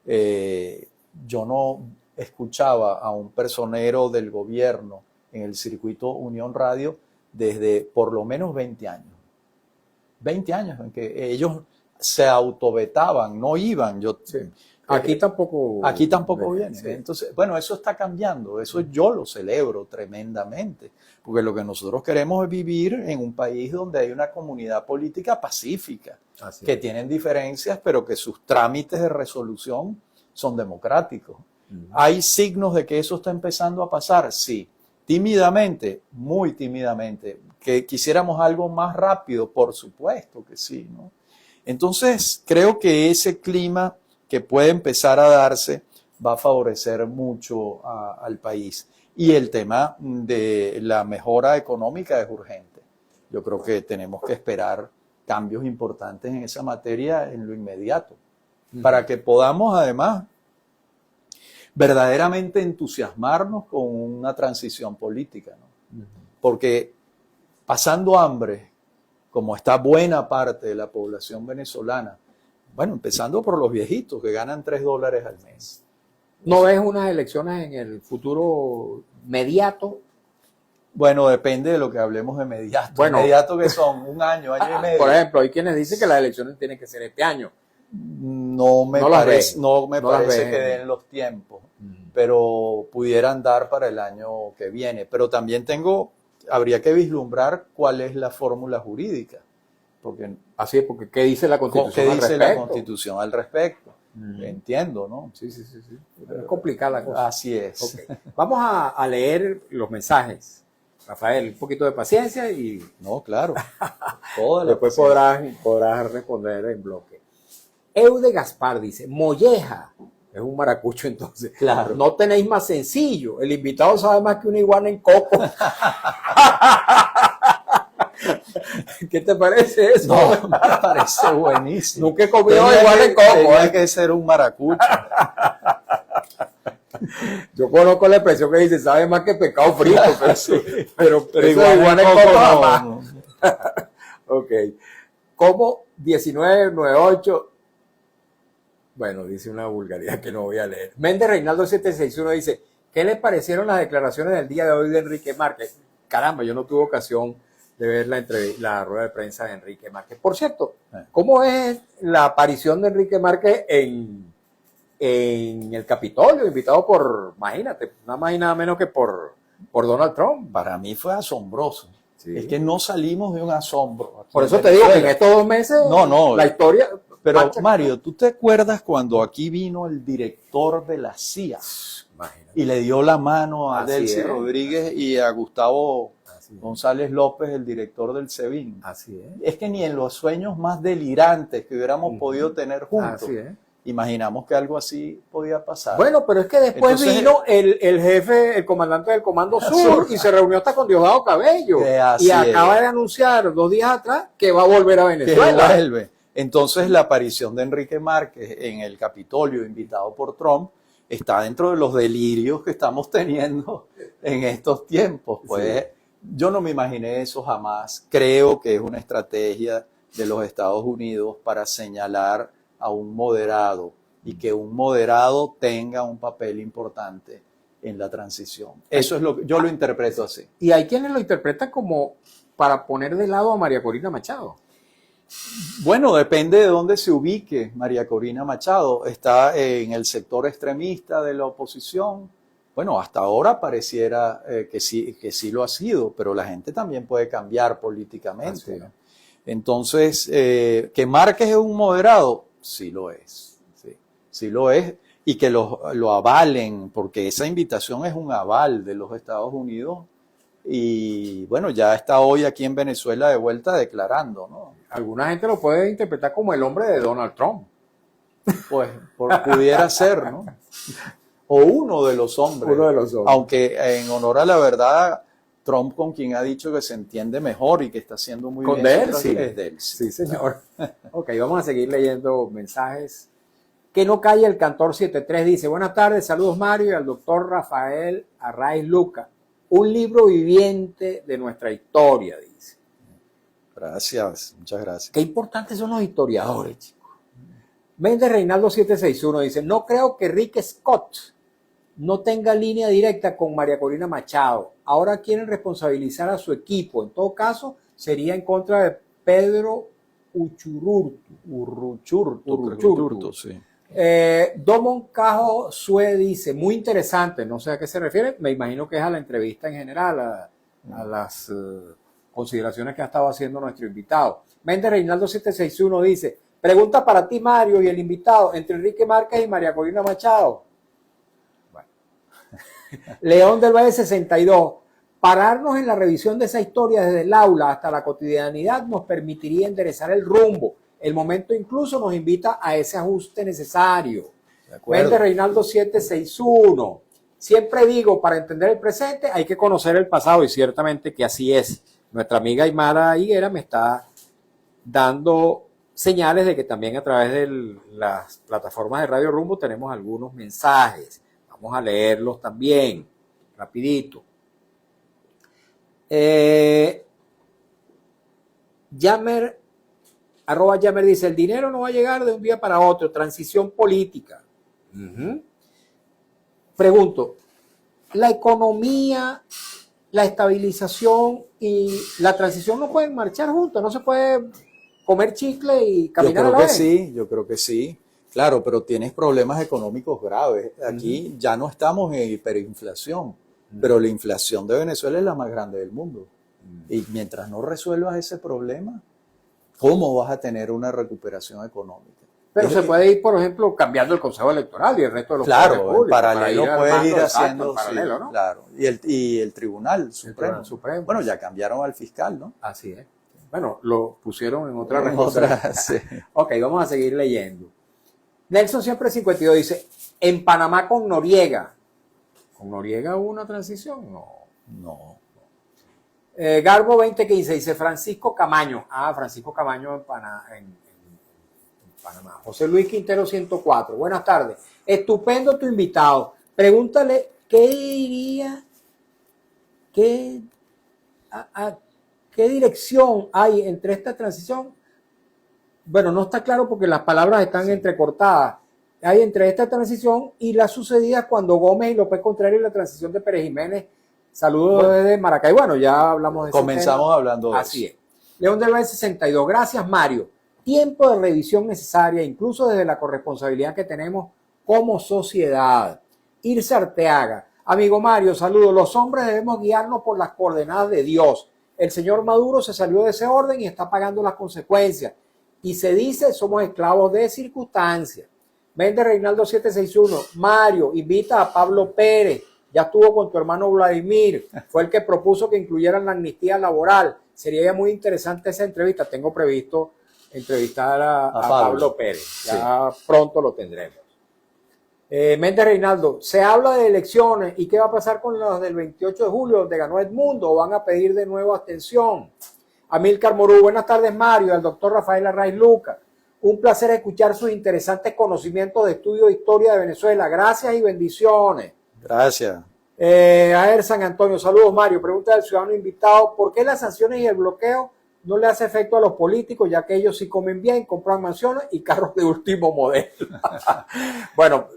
Yo no escuchaba a un personero del gobierno en el circuito Unión Radio desde por lo menos 20 años. 20 años en que ellos se autovetaban, no iban. Aquí tampoco viene. Sí. Entonces, bueno, eso está cambiando. Eso yo lo celebro tremendamente. Porque lo que nosotros queremos es vivir en un país donde hay una comunidad política pacífica, Así que es. tienen diferencias, pero que sus trámites de resolución son democráticos. ¿Hay signos de que eso está empezando a pasar? Sí. Tímidamente, muy tímidamente. ¿Que quisiéramos algo más rápido? Por supuesto que sí, ¿no? Entonces, creo que ese clima que puede empezar a darse va a favorecer mucho al país. Y el tema de la mejora económica es urgente. Yo creo que tenemos que esperar cambios importantes en esa materia en lo inmediato, para que podamos además verdaderamente entusiasmarnos con una transición política, ¿no? Porque pasando hambre, como está buena parte de la población venezolana, bueno, empezando por los viejitos que ganan $3 al mes. ¿No ves unas elecciones en el futuro mediato? Bueno, depende de lo que hablemos de mediato. Bueno. Mediato que son un año y medio. Por ejemplo, hay quienes dicen que las elecciones tienen que ser este año. No me No las parece, ves. no me No las parece ves. que den los tiempos, pero pudieran dar para el año que viene. Pero también habría que vislumbrar cuál es la fórmula jurídica, porque Así es, porque ¿qué dice la Constitución ¿qué al dice la respecto? Constitución al respecto? Entiendo, ¿no? Sí. Es complicada la cosa. Así es. Ok. Vamos a leer los mensajes. Rafael, un poquito de paciencia y No, claro. Toda la después paciencia. podrás responder en bloque. Eude Gaspar dice, molleja. Es un maracucho entonces. Claro. No tenéis más sencillo. El invitado sabe más que una iguana en coco. ¿Qué te parece eso? No, me parece buenísimo. Nunca he comido Tenía iguana que- en coco. tenía que ser un maracucho. Yo conozco la expresión que dice, sabe más que pescado frito, pero Pero eso igual de iguana en en coco coco jamás. no. Ok. Como 1998. Bueno, dice una vulgaridad que no voy a leer. Méndez Reinaldo 761 dice, ¿qué le parecieron las declaraciones del día de hoy de Enrique Márquez? Caramba, yo no tuve ocasión de ver la rueda de prensa de Enrique Márquez. Por cierto, ¿cómo es la aparición de Enrique Márquez en el Capitolio, invitado por, imagínate, nada más y nada menos que por Donald Trump? Para mí fue asombroso. Sí. Es que no salimos de un asombro. aquí Por en eso te digo que en Venezuela. estos 2 meses No, la historia... Pero marcha- Mario, ¿tú te acuerdas cuando aquí vino el director de la CIA Imagínate. y le dio la mano a Así Delcy es. Rodríguez y a Gustavo Así es. González López, el director del SEBIN? Así es. Es que ni en los sueños más delirantes que hubiéramos podido tener juntos, Así es. imaginamos que algo así podía pasar. Bueno, pero es que después Entonces, vino el jefe, el comandante del Comando Sur y se reunió hasta con Diosdado Cabello. Así Y acaba es. de anunciar 2 días atrás que va a volver a que Venezuela. vuelve. Entonces la aparición de Enrique Márquez en el Capitolio, invitado por Trump, está dentro de los delirios que estamos teniendo en estos tiempos. Pues yo no me imaginé eso jamás. Creo que es una estrategia de los Estados Unidos para señalar a un moderado y que un moderado tenga un papel importante en la transición. Eso es lo que yo lo interpreto así. Y hay quienes lo interpretan como para poner de lado a María Corina Machado. Bueno, depende de dónde se ubique María Corina Machado. Está en el sector extremista de la oposición. Bueno, hasta ahora pareciera que sí lo ha sido, pero la gente también puede cambiar políticamente, ¿no? Entonces, que Márquez es un moderado, sí lo es. Sí lo es. Y que lo avalen, porque esa invitación es un aval de los Estados Unidos. Y bueno, ya está hoy aquí en Venezuela de vuelta declarando, ¿no? Alguna gente lo puede interpretar como el hombre de Donald Trump. Pues pudiera ser, ¿no? O uno de los hombres. Uno de los hombres. Aunque en honor a la verdad, Trump, con quien ha dicho que se entiende mejor y que está haciendo muy Con bien. Delcy. Es Delcy. Sí, señor. Ok, vamos a seguir leyendo mensajes. Que no calle el cantor 73 dice, buenas tardes, saludos Mario y al doctor Rafael Arraiz Luca. Un libro viviente de nuestra historia, dice. Gracias, muchas gracias. Qué importantes son los historiadores, chicos. Méndez Reinaldo 761 dice, no creo que Rick Scott no tenga línea directa con María Corina Machado. Ahora quieren responsabilizar a su equipo. En todo caso, sería en contra de Pedro Urruchurtu. Sí. Domon Cajo Sue dice, muy interesante, no sé a qué se refiere, me imagino que es a la entrevista en general, a las consideraciones que ha estado haciendo nuestro invitado. Méndez Reinaldo 761 dice, pregunta para ti Mario y el invitado, entre Enrique Márquez y María Corina Machado. Bueno. León del Valle 62, pararnos en la revisión de esa historia desde el aula hasta la cotidianidad nos permitiría enderezar el rumbo. El momento incluso nos invita a ese ajuste necesario. Méndez Reinaldo 761. Siempre digo, para entender el presente hay que conocer el pasado y ciertamente que así es. Nuestra amiga Aymara Higuera me está dando señales de que también a través de las plataformas de Radio Rumbo tenemos algunos mensajes. Vamos a leerlos también, rapidito. Yammer dice, el dinero no va a llegar de un día para otro, transición política. Pregunto, la economía, la estabilización y la transición no pueden marchar juntos, no se puede comer chicle y caminar a la vez. Yo creo que sí. Claro, pero tienes problemas económicos graves. Aquí ya no estamos en hiperinflación, pero la inflación de Venezuela es la más grande del mundo. Y mientras no resuelvas ese problema, ¿cómo vas a tener una recuperación económica? Pero se puede ir, por ejemplo, cambiando el Consejo Electoral y el resto de los poderes públicos. En paralelo puedes ir haciendo, en paralelo, ¿no? Claro. Y el Tribunal Supremo. Supremo. Bueno, ya cambiaron al fiscal, ¿no? Así es. Bueno, lo pusieron en otra responsabilidad. Sí. Ok, vamos a seguir leyendo. Nelson siempre 52 dice, en Panamá con Noriega. ¿Con Noriega hubo una transición? No. Garbo 2015 dice Francisco Camaño. Francisco Camaño en Panamá. José Luis Quintero 104. Buenas tardes. Estupendo tu invitado. Pregúntale qué diría, qué dirección hay entre esta transición. Bueno, no está claro porque las palabras están entrecortadas. Hay entre esta transición y las sucedidas cuando Gómez y López Contreras y la transición de Pérez Jiménez. Saludos desde Maracay. Bueno, ya hablamos de eso. Comenzamos hablando de Así es. León del Valle 62. Gracias, Mario. Tiempo de revisión necesaria, incluso desde la corresponsabilidad que tenemos como sociedad. Irse Arteaga. Amigo Mario, saludos. Los hombres debemos guiarnos por las coordenadas de Dios. El señor Maduro se salió de ese orden y está pagando las consecuencias. Y se dice, somos esclavos de circunstancias. Méndez Reinaldo 761. Mario, invita a Pablo Pérez. Ya estuvo con tu hermano Vladimir. Fue el que propuso que incluyeran la amnistía laboral. Sería ya muy interesante esa entrevista. Tengo previsto entrevistar a Pablo Pérez. Ya pronto lo tendremos. Méndez Reinaldo, se habla de elecciones y qué va a pasar con las del 28 de julio donde ganó Edmundo o van a pedir de nuevo abstención. Amílcar Morú, buenas tardes Mario, al doctor Rafael Arraiz Luca. Un placer escuchar sus interesantes conocimientos de estudio de historia de Venezuela. Gracias y bendiciones. Gracias. A San Antonio, saludos Mario. Pregunta del ciudadano invitado, ¿por qué las sanciones y el bloqueo no le hace efecto a los políticos, ya que ellos sí comen bien, compran mansiones y carros de último modelo? Bueno,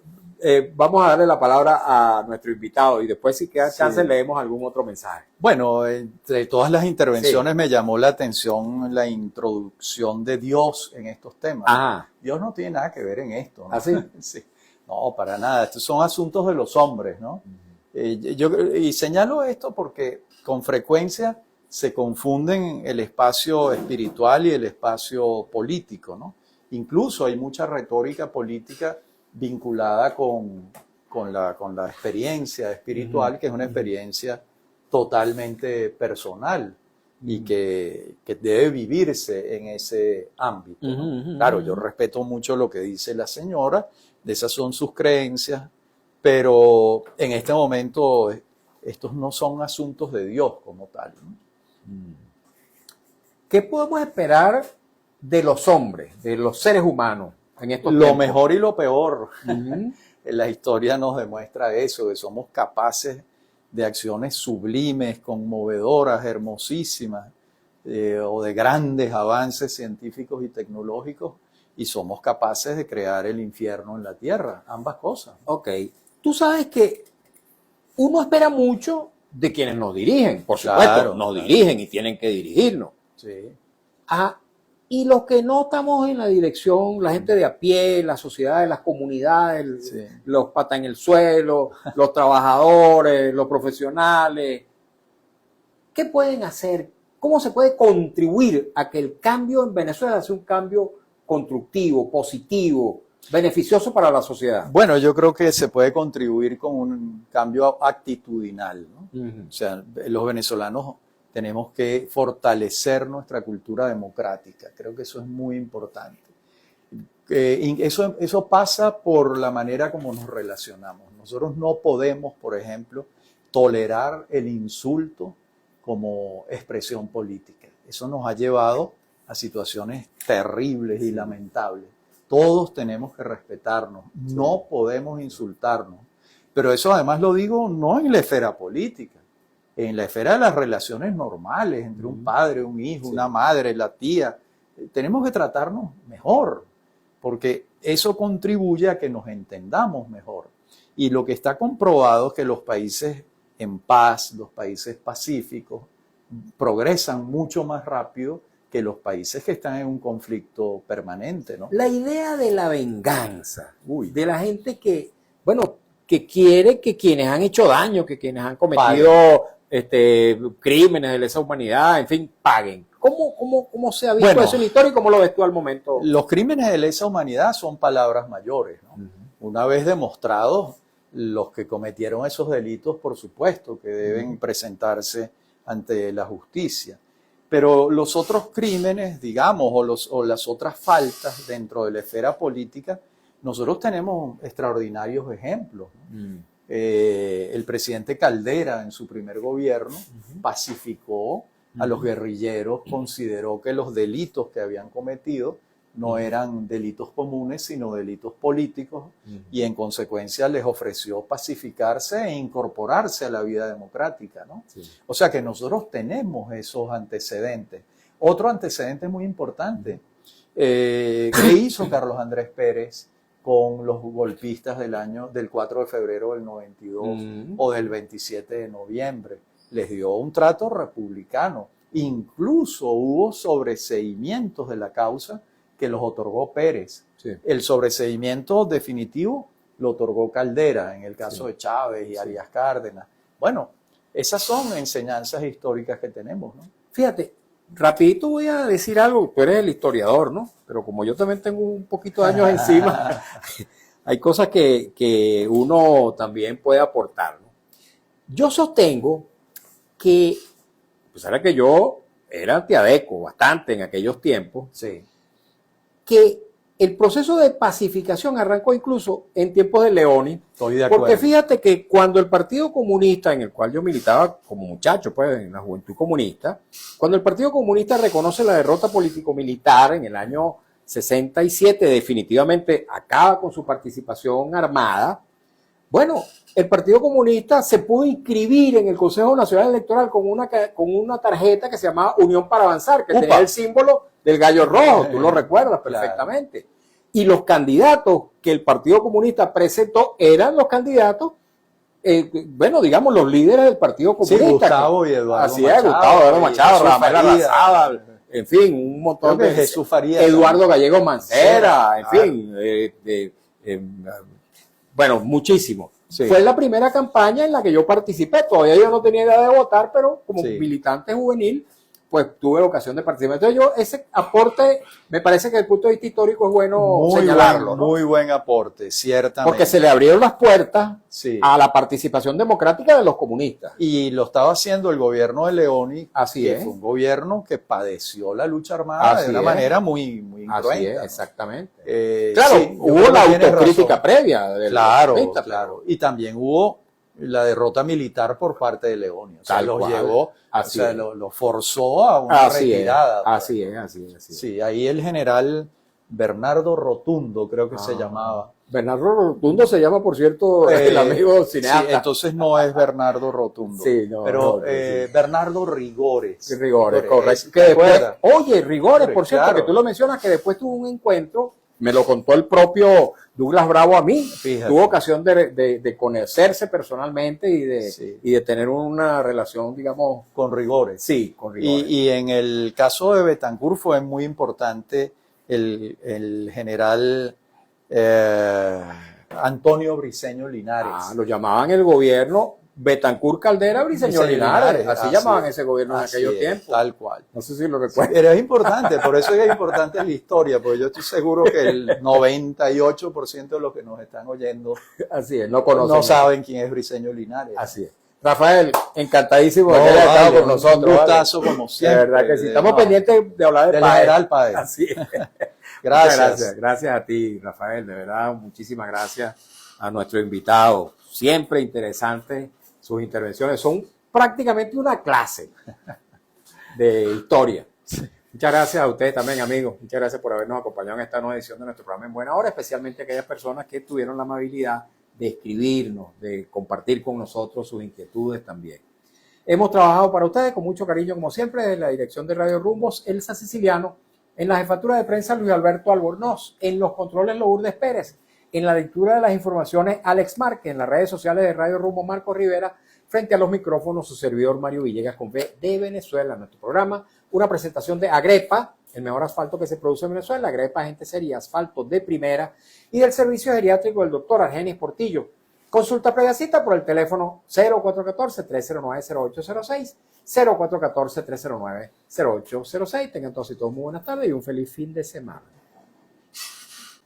vamos a darle la palabra a nuestro invitado y después si queda chance leemos algún otro mensaje. Bueno, entre todas las intervenciones me llamó la atención la introducción de Dios en estos temas. Dios no tiene nada que ver en esto, ¿no? ¿Así? Sí. No, para nada. Estos son asuntos de los hombres, ¿no? Y señalo esto porque con frecuencia se confunden el espacio espiritual y el espacio político, ¿no? Incluso hay mucha retórica política vinculada con la experiencia espiritual, que es una experiencia totalmente personal y que debe vivirse en ese ámbito, ¿no? Claro, yo respeto mucho lo que dice la señora, esas son sus creencias, pero en este momento estos no son asuntos de Dios como tal, ¿no? ¿Qué podemos esperar de los hombres, de los seres humanos en estos Lo tiempos? mejor y lo peor. Ujú. La historia nos demuestra eso, que somos capaces de acciones sublimes, conmovedoras, hermosísimas, o de grandes avances científicos y tecnológicos, y somos capaces de crear el infierno en la tierra, ambas cosas. Ok. Tú sabes que uno espera mucho de quienes nos dirigen, por supuesto, Claro, nos claro. dirigen y tienen que dirigirnos. Sí. Y los que no estamos en la dirección, la gente de a pie, la sociedad, las comunidades, Sí. los patas en el suelo, los trabajadores, los profesionales, ¿qué pueden hacer? ¿Cómo se puede contribuir a que el cambio en Venezuela sea un cambio constructivo, positivo, beneficioso para la sociedad? Bueno, yo creo que se puede contribuir con un cambio actitudinal, ¿no? Ujú. O sea, los venezolanos tenemos que fortalecer nuestra cultura democrática. Creo que eso es muy importante. Eso pasa por la manera como nos relacionamos. Nosotros no podemos, por ejemplo, tolerar el insulto como expresión política. Eso nos ha llevado a situaciones terribles y lamentables. Todos tenemos que respetarnos, no podemos insultarnos. Pero eso además lo digo no en la esfera política, en la esfera de las relaciones normales entre un padre, un hijo, una madre, la tía. Tenemos que tratarnos mejor, porque eso contribuye a que nos entendamos mejor. Y lo que está comprobado es que los países en paz, los países pacíficos, progresan mucho más rápido que los países que están en un conflicto permanente, ¿no? La idea de la venganza, Uy. de la gente que, bueno, que quiere que quienes han hecho daño, que quienes han cometido crímenes de lesa humanidad, en fin, paguen. ¿Cómo se ha visto Bueno, eso en la historia y cómo lo ves tú al momento? Los crímenes de lesa humanidad son palabras mayores, ¿no? Una vez demostrados, los que cometieron esos delitos, por supuesto, que deben presentarse ante la justicia. Pero los otros crímenes, digamos, o las otras faltas dentro de la esfera política, nosotros tenemos extraordinarios ejemplos, ¿no? El presidente Caldera, en su primer gobierno, pacificó a los guerrilleros, consideró que los delitos que habían cometido no eran delitos comunes, sino delitos políticos, y en consecuencia les ofreció pacificarse e incorporarse a la vida democrática, ¿no? Sí. O sea que nosotros tenemos esos antecedentes. Otro antecedente muy importante, ¿qué hizo Carlos Andrés Pérez con los golpistas del 4 de febrero del 92 o del 27 de noviembre? Les dio un trato republicano. Incluso hubo sobreseimientos de la causa que los otorgó Pérez. Sí. El sobreseimiento definitivo lo otorgó Caldera, en el caso de Chávez y Arias Cárdenas. Bueno, esas son enseñanzas históricas que tenemos, ¿no? Fíjate, rapidito voy a decir algo, tú eres el historiador, ¿no? Pero como yo también tengo un poquito de años encima, hay cosas que uno también puede aportar, ¿no? Yo sostengo que, pues ahora que yo era antiadeco bastante en aquellos tiempos, sí, que el proceso de pacificación arrancó incluso en tiempos de Leoni. Estoy de acuerdo. Porque fíjate que cuando el Partido Comunista, en el cual yo militaba como muchacho, pues en la juventud comunista, cuando el Partido Comunista reconoce la derrota político-militar en el año 67, definitivamente acaba con su participación armada, bueno, el Partido Comunista se pudo inscribir en el Consejo Nacional Electoral con una tarjeta que se llamaba Unión para Avanzar, que tenía el símbolo del gallo rojo, tú lo recuerdas perfectamente. Claro. Y los candidatos que el Partido Comunista presentó eran los candidatos, bueno, digamos, los líderes del Partido Comunista. Sí, Gustavo y Eduardo Así Machado. Es, Gustavo, Eduardo Machado, Rafael Arrazábal, en fin, un montón de... Jesús Farías. Eduardo Gallego Mancera, en fin, bueno, muchísimo. Sí. Fue la primera campaña en la que yo participé. Todavía yo no tenía idea de votar, pero como militante juvenil, pues tuve ocasión de participar. Entonces ese aporte, me parece que desde el punto de vista histórico es bueno señalarlo, ¿no? Muy buen aporte, ciertamente. Porque se le abrieron las puertas a la participación democrática de los comunistas. Y lo estaba haciendo el gobierno de Leoni, así es. Fue un gobierno que padeció la lucha armada de una manera muy incruenta. Así es, exactamente. Claro, hubo la autocrítica previa. Claro. Y también hubo la derrota militar por parte de Leonio. O sea, Tal los cual. llevó, Así o sea, es. lo forzó a una Así es, retirada. pues. así es, así es. Así es. Sí, ahí el general Bernardo Rotundo, creo que se Ah. llamaba. Bernardo Rotundo se llama, por cierto, el amigo cineasta. Sí, entonces no es Bernardo Rotundo. Sí, no, pero no, sí. Bernardo Rigores. Rigores, correcto. Que ¿Te después, acuerdas? oye, Rigores, Hombre, por cierto, claro. que tú lo mencionas, que después tuvo un encuentro, me lo contó el propio Douglas Bravo a mí, Fíjate. tuvo ocasión de conocerse personalmente Sí. y de tener una relación, digamos, Con Rigores. sí, con Rigores. Y en el caso de Betancur fue muy importante el general Antonio Briceño Linares. Lo llamaban el gobierno Betancur Caldera Briceño Linares, así llamaban ese gobierno en así aquellos es, tiempos. Tal cual. No sé si lo recuerdas. Pero es importante, por eso es importante la historia, porque yo estoy seguro que el 98% de los que nos están oyendo Así es, no conocen. no saben quién es Briceño Linares. Así es. Rafael, encantadísimo de No, que hayas estado vale, con nosotros. un gustazo ¿vale? como siempre. De verdad que sí. Estamos No, pendientes de hablar del Páez. general Páez. Así es. Gracias. Muchas gracias a ti, Rafael. De verdad, muchísimas gracias a nuestro invitado. Siempre interesantes sus intervenciones. Son prácticamente una clase de historia. Muchas gracias a ustedes también, amigos. Muchas gracias por habernos acompañado en esta nueva edición de nuestro programa En Buena Hora, especialmente aquellas personas que tuvieron la amabilidad de escribirnos, de compartir con nosotros sus inquietudes también. Hemos trabajado para ustedes con mucho cariño, como siempre, desde la dirección de Radio Rumbos, Elsa Siciliano, en la jefatura de prensa Luis Alberto Albornoz, en los controles Lourdes Pérez, en la lectura de las informaciones Alex Márquez, en las redes sociales de Radio Rumbo Marco Rivera, frente a los micrófonos su servidor Mario Villegas con V de Venezuela, nuestro programa, una presentación de Agrepa, el mejor asfalto que se produce en Venezuela, Agrepa Gente Seria, asfalto de primera, y del servicio geriátrico del doctor Argenis Portillo. Consulta previa cita por el teléfono 0414-309-0806, 0414-309-0806. Tengan todos y todos muy buenas tardes y un feliz fin de semana.